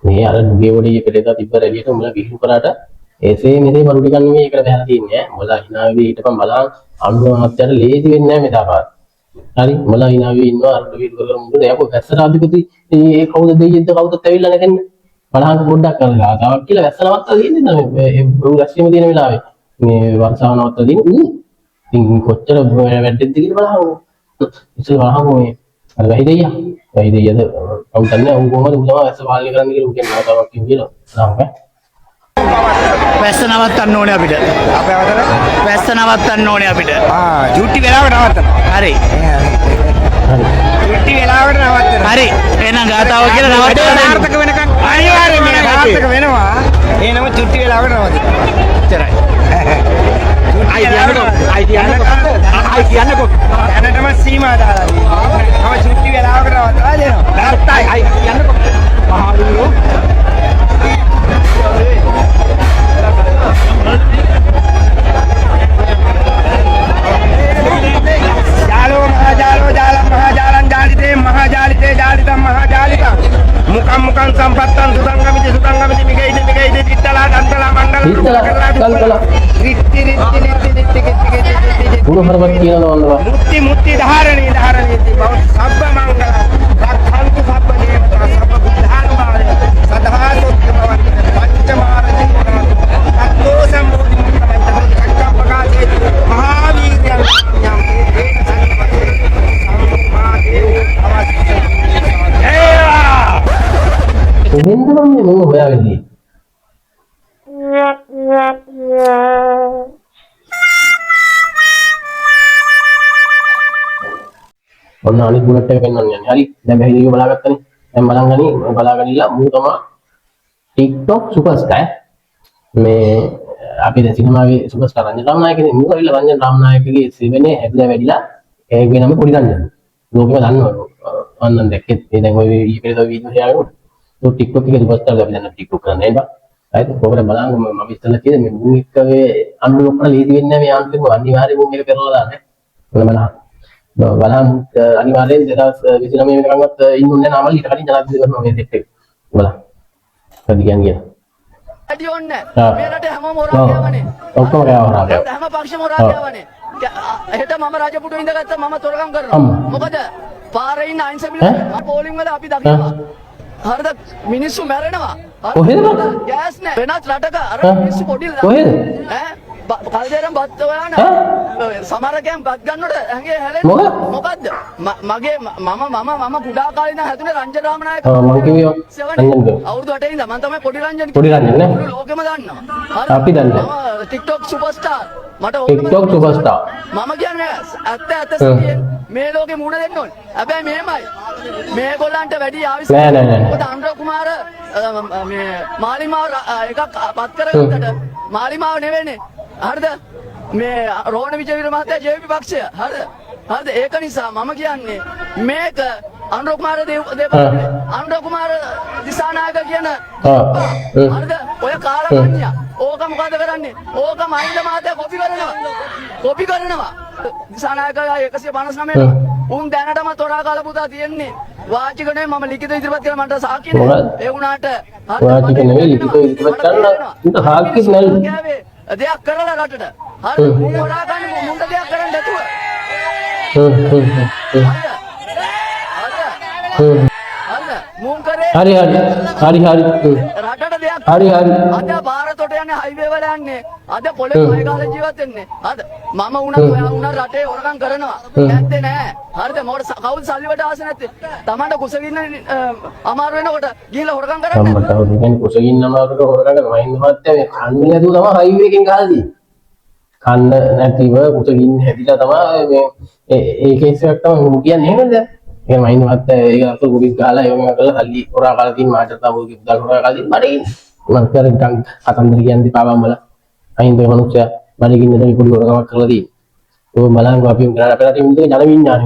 මේ අර නුගේවඩිය පෙරේදා තිබ්බ රැළියට උඹලා විහිළු කරාට එසේ මෙසේ මරු ටිකක් නෙමෙයි ඒකට බහලා තියන්නේ ඈ. උඹලා hina වෙවි හිටපන් බලන්න අනුර මහත්තයාට ලේසි වෙන්නේ නැහැ මේ දාපාර. හරි උඹලා hina වෙවි ඉන්නවා අර විහිළු කරලා මුඹට යකෝ වැස්සට අධිපති ඒ කවුද දෙයියන්ද කවුදත් ඇවිල්ලා නැකෙන්න. බලහන් පොඩ්ඩක් කරලා තාවක් කියලා වැස්ස නවත්තලා තියෙන්නේ නැහැ මේ රැස්වීම තියෙන වෙලාවේ. මේ වර්ෂාව නවත්තලා තියෙන්නේ. ඉතින් කොච්චර වැඩෙද්ද කියලා බලහන්. ඉතින් බලහන් මේ අර වැහි දෙයියා. වැහි දෙයියද කවුද නැහැ උන් කොහමද උඹලා වැස්ස පාලනය කරන්න කියලා උන් කියනවා තාවක් කියනවා. නාමක වැස්ස නවත්තන්න ඕනේ අපිට. අපේ අවතර වැස්ස නවත්තන්න ඕනේ අපිට. චුට්ටි වෙලාවට නවත්තන. හරි. හරි චුට්ටි වෙලාවට නවත්තන. හරි. එහෙනම් ගාතාව කියලා නවත්තන්න. සාර්ථක වෙනකන් අනිවාර්යයෙන්ම සාර්ථක වෙනවා. එහෙනම් චුට්ටි වෙලාවට නවත්තන. එච්චරයි. අයි කියන්නකෝ. දැනටම සීමා දාලා තියෙනවා. තව චුට්ටි වෙලාවකට නවත්තලා දෙනවා. නැත්තයි අයි කියන්නකෝ. මහලුරෝ mukan sampatan sudang kami migai ditala dantala mandala ගුරු හරවත් කියනවා නෝන්දවා mutti dharani bau sabba mangala rakhantu sabba devata sabba buddhan bale sadhatu bhavan panchamaharati tatto sambodhi muttamanta kakka pagate mahaviriyan nyam කොහෙන්ද මම මොන හොයාගෙන ඉන්නේ ඔන්න අනිත් බුලට් එක පෙන්වන්න යන්නේ. හරි. දැන් බැහැදිලිව බලාගත්තනේ. දැන් බලන් ගනි බලාගන්නilla මූ තමයි TikTok සුපර්ස්ටාර්. මේ අපි දැන් සිනමාවේ සුපර්ස්ටාර් රංජන් රාමනායකනේ. මූ ඇවිල්ලා රංජන් රාමනායකගේ සෙවනේ හැදිලා වැඩිලා ඒකේ නම පොඩි රංජන්. ලෝකෙම දන්නවා. අන්නන් දැක්කේ. මේ දැන් ඔය ඊපෙරේද වීඩියෝ ෂෙයාර් කරනවා. तो TikTok के सुपरस्टार අපි දැන් TikTok කරන්නේ නේද? හරිද? කොහොමද බලන්න මම ඉස්සෙල්ලා කිව්වේ මේ මුන් එක්ක මේ අන්නු ඔක්කොම ලීදි වෙන්නේ නැහැ මේ ආන්තිම අනිවාර්යයෙන් මුන් එක කරලා දාන්න. බලන්න අනිවාර්යෙන් 2029 වෙනකන්වත් ඉන්නුන්නේ නැහැ නාමල් ඊට කලින් ජනාධිපති කරනවා මේ සෙට් එක. බලන්න. හරි කියන්නේ. ඇඩි ඕන්නේ මේ රටේ හැමෝම හොරා ගෑවනේ. ඔක්කොම ගෑවනා. හැම පක්ෂෙම හොරා ගෑවනේ. හෙට මම රජපුටු ඉඳගත්තා මම තොරකම් කරනවා. මොකද පාරේ ඉන්න අයින්ස බිල පෝලිං වල අපි දකිනවා. හරිද මිනිස්සු මැරෙනවා. කොහෙද? ගෑස් නැහැ. වෙනත් රටක අර මිනිස්සු පොඩි කොහෙද? ඈ කල්දේරම් බත් හොයන සමහරකයන් බත් ගන්නකොට ඇඟේ හැලෙන්නේ මොකද්ද? මගේ මම කුඩා කාලේ ඉඳන් හැදුනේ රංජන රාමනායක. මම කිව්වා රංජන් අවුරුදු 8 ඉඳන් මම තමයි පොඩි රංජන්. පොඩි රංජන් නේ? මුළු ලෝකෙම දන්නවා. හරි. අපි දන්නවා. මම TikTok සුපර්ස්ටාර්. මට TikTok සුපර්ස්ටාර්. මම කියන්නේ ඇත්ත සතියේ මේ ලෝකෙ මුණ දෙන්න ඕනේ. හැබැයි මේමයි. මේගොල්ලන්ට වැඩි ආවිස නෑ. මොකද අනුර කුමාර මේ මාලිමාව එකක් පත් කරගත්තට මාලිමාව නෙවෙයිනේ. හරිද? මේ රෝහණ විජේවීර මහත්තයා ජේපී පක්ෂය. හරිද? ඒක නිසා මම කියන්නේ මේක අනුර කුමාර අනුර කුමාර දිසානායක කියන හරිද? ඔය කාලකන්‍යා ඕක මොකද කරන්නේ? ඕක මහින්ද මහත්තයා කොපි කරනවා. දිසානායකයා 159 උන් දැනටම තොරා කාලා පුතා තියෙන්නේ. වාචික නෙවෙයි මම ලිඛිත ඉදිරිපත් කරලා මට සාක්ෂි නෑ. ඒ වුණාට වාචික නෙවෙයි ලිඛිත ඉදිරිපත් කරන්න උන්ට සාක්ෂි නෑ. දෙයක් කරලා රටට. හරි මුන් හොරා ගන්න මුන්ට දෙයක් කරන්න නැතුව. මුන් කරේ හරි. රටට දෙයක් හරි. අද ಭಾರತොට යන්නේ හයිවේ වල යන්නේ. අද පොළේ පය ගාලා ජීවත් වෙන්නේ. හරිද? මම උනත් ඔයා උනත් රටේ හොරකම් කරනවා. නැත්තේ නෑ. හරිද? මොකද කවුද සල්ලි වලට ආස නැත්තේ? Tamanට කුසගින්න අමාරු වෙනකොට ගිහලා හොරකම් කරන්නේ. මම තව දෙකෙන් කුසගින්න අමාරුට හොරකම් කරනවා. මහින්ද මහත්තයා මේ කන්නේ නැතුව තමයි හයිවේ එකෙන් ගහලා තියෙන්නේ. කන්න නැතිව කුසගින්න හැදිලා තමයි මේ ඒ කේස් එකක් තමයි මම කියන්නේ නේද? ඒ මහින්ද මහත්තයා ඒක අසල් කුඩිස් ගහලා ඒවම කරලා සල්ලි හොරා කාලා තියෙන මාට තව කිව්දා හොරා කාලා තියෙන බඩේ මම කරන් කතන්දර කියන්නේ පාවම් වල අයින් මේ මිනිස්සයා බඩගින්න දෙවි කුඩි හොරකමක් කරලා තියෙන්නේ. ඔය බලංගෝ අපි අපේ රටේ ඉන්න ජන විඥානය